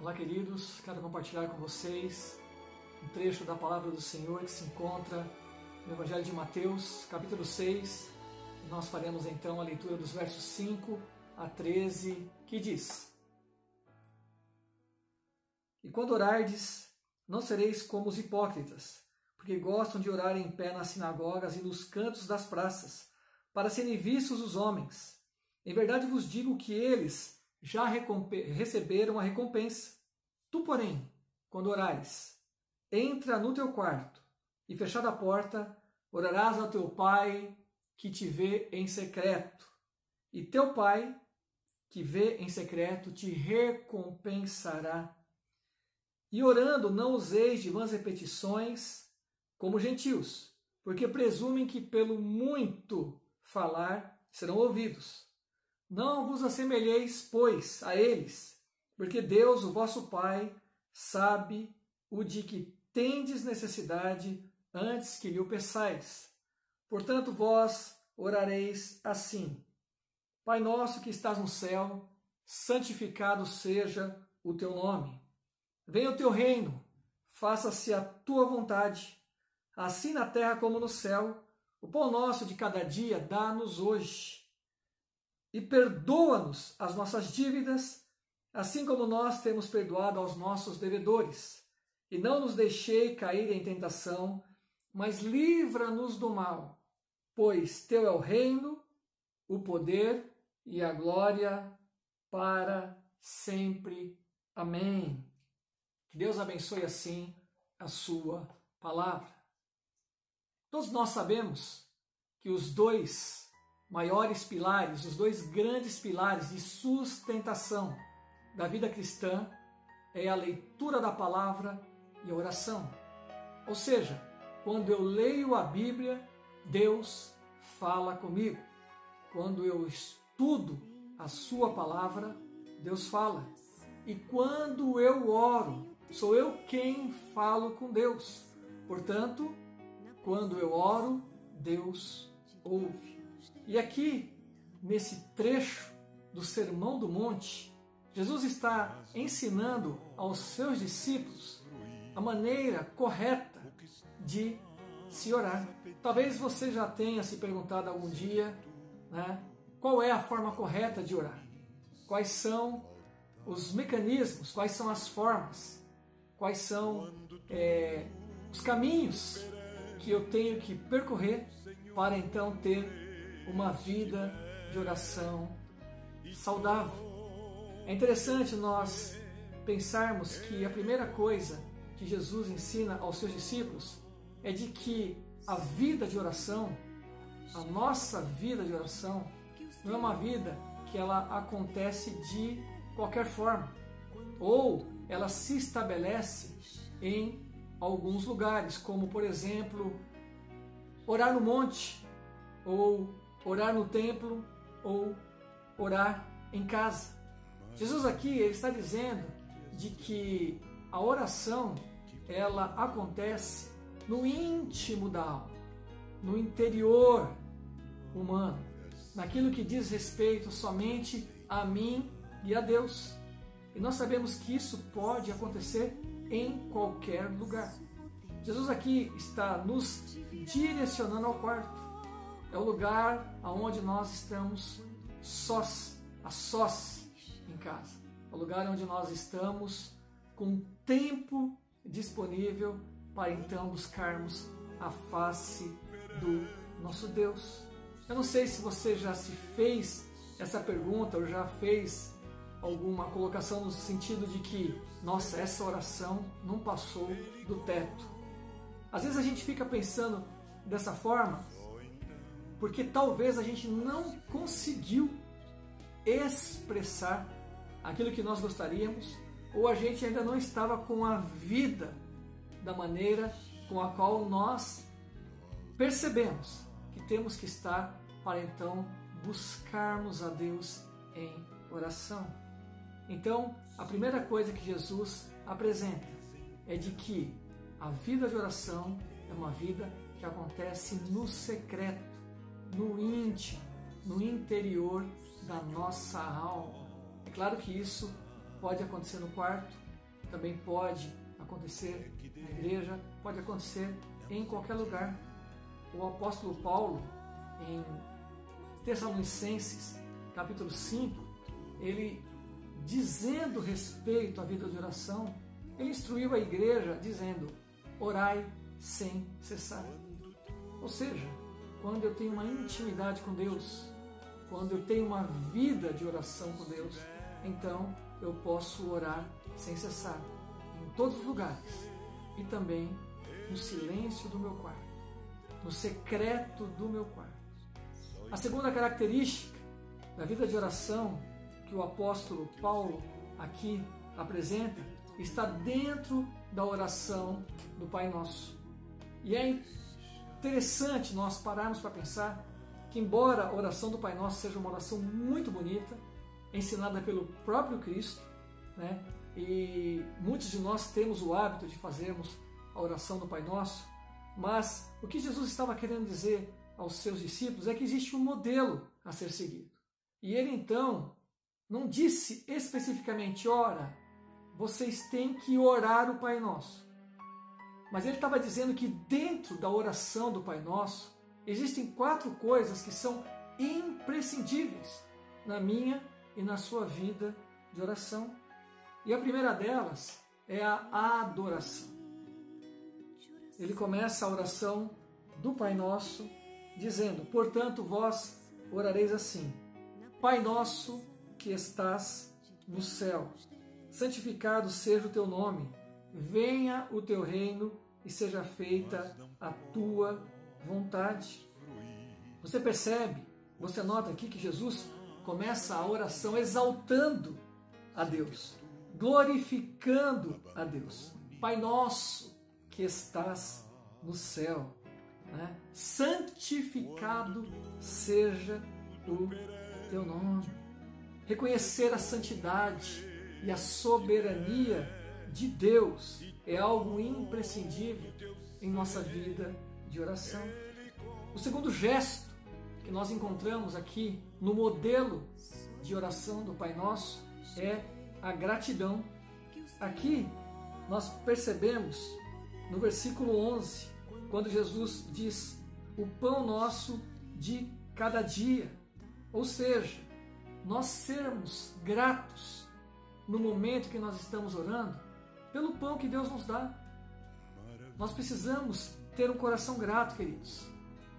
Olá, queridos, quero compartilhar com vocês um trecho da Palavra do Senhor que se encontra no Evangelho de Mateus, capítulo 6. Nós faremos então a leitura dos versos 5 a 13, que diz: E quando orardes, não sereis como os hipócritas, porque gostam de orar em pé nas sinagogas e nos cantos das praças, para serem vistos os homens. Em verdade vos digo que eles já receberam a recompensa. Tu, porém, quando orares, entra no teu quarto e, fechada a porta, orarás ao teu Pai que te vê em secreto. E teu Pai, que vê em secreto, te recompensará. E orando, não useis de vãs repetições, como gentios, porque presumem que pelo muito falar serão ouvidos. Não vos assemelheis, pois, a eles, porque Deus, o vosso Pai, sabe o de que tendes necessidade antes que lhe o peçais. Portanto, vós orareis assim: Pai nosso que estás no céu, santificado seja o teu nome. Venha o teu reino, faça-se a tua vontade, assim na terra como no céu. O pão nosso de cada dia dá-nos hoje. E perdoa-nos as nossas dívidas, assim como nós temos perdoado aos nossos devedores. E não nos deixei cair em tentação, mas livra-nos do mal. Pois teu é o reino, o poder e a glória para sempre. Amém. Que Deus abençoe assim a sua palavra. Todos nós sabemos que os dois maiores pilares, os dois grandes pilares de sustentação da vida cristã é a leitura da palavra e a oração. Ou seja, quando eu leio a Bíblia, Deus fala comigo. Quando eu estudo a sua palavra, Deus fala. E quando eu oro, sou eu quem falo com Deus. Portanto, quando eu oro, Deus ouve. E aqui, nesse trecho do Sermão do Monte, Jesus está ensinando aos seus discípulos a maneira correta de se orar. Talvez você já tenha se perguntado algum dia, né, qual é a forma correta de orar? Quais são os mecanismos, quais são as formas, quais são os caminhos que eu tenho que percorrer para então ter uma vida de oração saudável. É interessante nós pensarmos que a primeira coisa que Jesus ensina aos seus discípulos é de que a vida de oração, a nossa vida de oração, não é uma vida que ela acontece de qualquer forma, ou ela se estabelece em alguns lugares, como por exemplo, orar no monte, ou orar no templo, ou orar em casa. Jesus aqui ele está dizendo de que a oração ela acontece no íntimo da alma, no interior humano, naquilo que diz respeito somente a mim e a Deus. E nós sabemos que isso pode acontecer em qualquer lugar. Jesus aqui está nos direcionando ao quarto. É o lugar onde nós estamos a sós em casa. É o lugar onde nós estamos com tempo disponível para então buscarmos a face do nosso Deus. Eu não sei se você já se fez essa pergunta ou já fez alguma colocação no sentido de que, nossa, essa oração não passou do teto. Às vezes a gente fica pensando dessa forma porque talvez a gente não conseguiu expressar aquilo que nós gostaríamos, ou a gente ainda não estava com a vida da maneira com a qual nós percebemos que temos que estar para então buscarmos a Deus em oração. Então, a primeira coisa que Jesus apresenta é de que a vida de oração é uma vida que acontece no secreto, no íntimo, no interior da nossa alma. É claro que isso pode acontecer no quarto, também pode acontecer na igreja, pode acontecer em qualquer lugar. O apóstolo Paulo, em Tessalonicenses, capítulo 5, ele, dizendo respeito à vida de oração, ele instruiu a igreja dizendo: orai sem cessar. Ou seja, quando eu tenho uma intimidade com Deus, quando eu tenho uma vida de oração com Deus, então eu posso orar sem cessar, em todos os lugares, e também no silêncio do meu quarto, no secreto do meu quarto. A segunda característica da vida de oração que o apóstolo Paulo aqui apresenta está dentro da oração do Pai Nosso. E é interessante nós pararmos para pensar que, embora a oração do Pai Nosso seja uma oração muito bonita, ensinada pelo próprio Cristo, né? E muitos de nós temos o hábito de fazermos a oração do Pai Nosso, mas o que Jesus estava querendo dizer aos seus discípulos é que existe um modelo a ser seguido. E ele então não disse especificamente: ora, vocês têm que orar o Pai Nosso. Mas ele estava dizendo que dentro da oração do Pai Nosso existem 4 coisas que são imprescindíveis na minha e na sua vida de oração. E a primeira delas é a adoração. Ele começa a oração do Pai Nosso dizendo: portanto, vós orareis assim: Pai Nosso que estás no céu, santificado seja o teu nome, venha o teu reino e seja feita a tua vontade. Você percebe, você nota aqui que Jesus começa a oração exaltando a Deus, glorificando a Deus. Pai Nosso que estás no céu, né? Santificado seja o teu nome. Reconhecer a santidade e a soberania de Deus é algo imprescindível em nossa vida de oração. O segundo gesto que nós encontramos aqui no modelo de oração do Pai Nosso é a gratidão. Aqui nós percebemos no versículo 11, quando Jesus diz: o pão nosso de cada dia. Ou seja, nós sermos gratos no momento que nós estamos orando pelo pão que Deus nos dá. Nós precisamos ter um coração grato, queridos.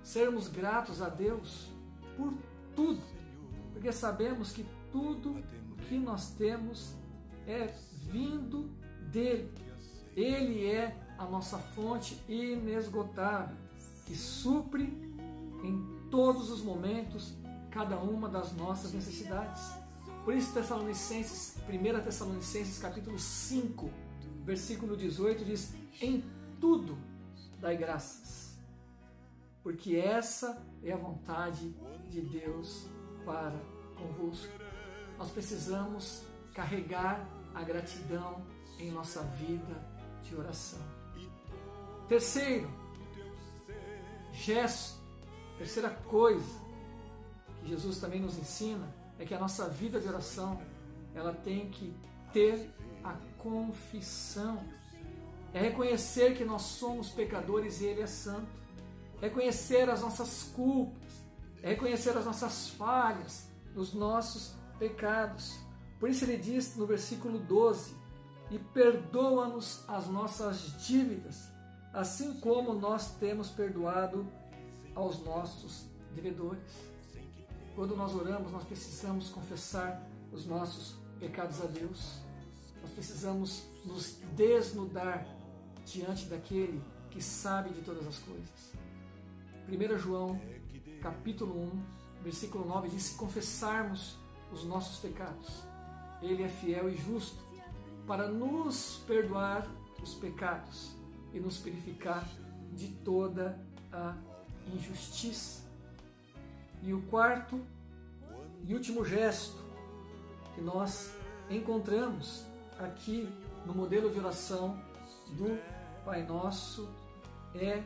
Sermos gratos a Deus por tudo, porque sabemos que tudo o que nós temos é vindo dele. Ele é a nossa fonte inesgotável, que supre em todos os momentos cada uma das nossas necessidades. Por isso, 1 Tessalonicenses capítulo 5, versículo 18 diz: em tudo dai graças, porque essa é a vontade de Deus para convosco. Nós precisamos carregar a gratidão em nossa vida de oração. Terceiro gesto, terceira coisa que Jesus também nos ensina é que a nossa vida de oração, ela tem que ter a confissão. É reconhecer que nós somos pecadores e Ele é santo. É reconhecer as nossas culpas. É reconhecer as nossas falhas, os nossos pecados. Por isso ele diz no versículo 12: e perdoa-nos as nossas dívidas, assim como nós temos perdoado aos nossos devedores. Quando nós oramos, nós precisamos confessar os nossos pecados a Deus. Nós precisamos nos desnudar diante daquele que sabe de todas as coisas. 1 João, capítulo 1, versículo 9, diz: se confessarmos os nossos pecados, Ele é fiel e justo para nos perdoar os pecados e nos purificar de toda a injustiça. E o quarto e último gesto que nós encontramos aqui no modelo de oração do Pai Nosso é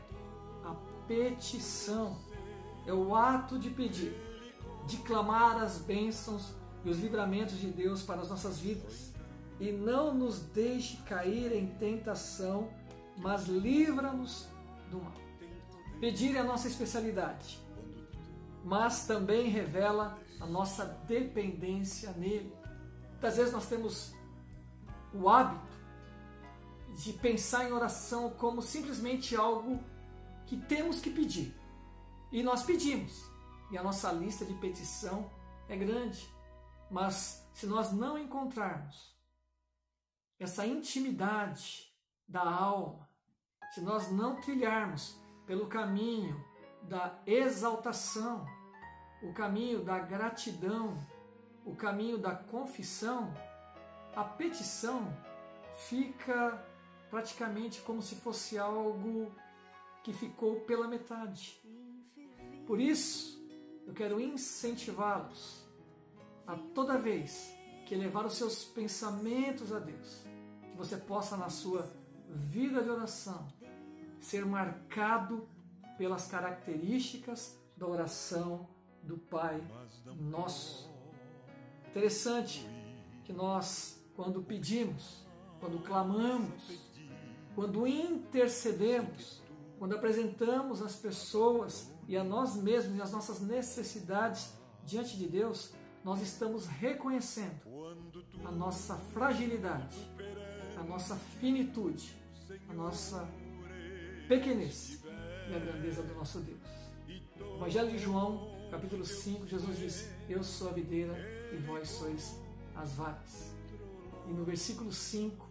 a petição. É o ato de pedir, de clamar as bênçãos e os livramentos de Deus para as nossas vidas. e não nos deixe cair em tentação, mas livra-nos do mal. Pedir é a nossa especialidade, mas também revela a nossa dependência nele. Muitas vezes nós temos o hábito de pensar em oração como simplesmente algo que temos que pedir. E nós pedimos, e a nossa lista de petição é grande. Mas se nós não encontrarmos essa intimidade da alma, se nós não trilharmos pelo caminho da exaltação, o caminho da gratidão, o caminho da confissão, a petição fica praticamente como se fosse algo que ficou pela metade. Por isso, eu quero incentivá-los a toda vez que elevar os seus pensamentos a Deus, que você possa na sua vida de oração ser marcado pelas características da oração do Pai Nosso. Interessante que nós, quando pedimos, quando clamamos, quando intercedemos, quando apresentamos as pessoas e a nós mesmos e as nossas necessidades diante de Deus, nós estamos reconhecendo a nossa fragilidade, a nossa finitude, a nossa pequenez e a grandeza do nosso Deus. No Evangelho de João, capítulo 5, Jesus diz: eu sou a videira e vós sois as varas. E no versículo 5,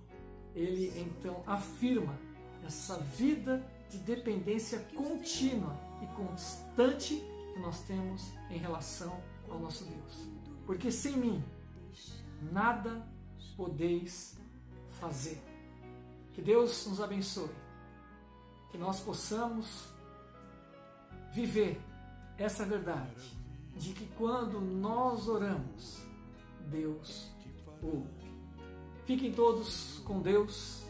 ele então afirma essa vida de dependência contínua e constante que nós temos em relação ao nosso Deus. Porque sem mim, nada podeis fazer. Que Deus nos abençoe. Que nós possamos viver essa verdade de que quando nós oramos, Deus ouve. Fiquem todos com Deus,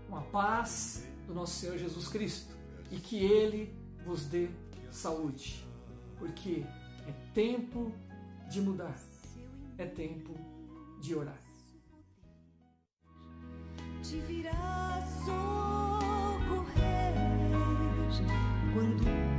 com a paz do nosso Senhor Jesus Cristo, e que Ele vos dê saúde, porque é tempo de mudar, é tempo de orar. Te virá socorrer quando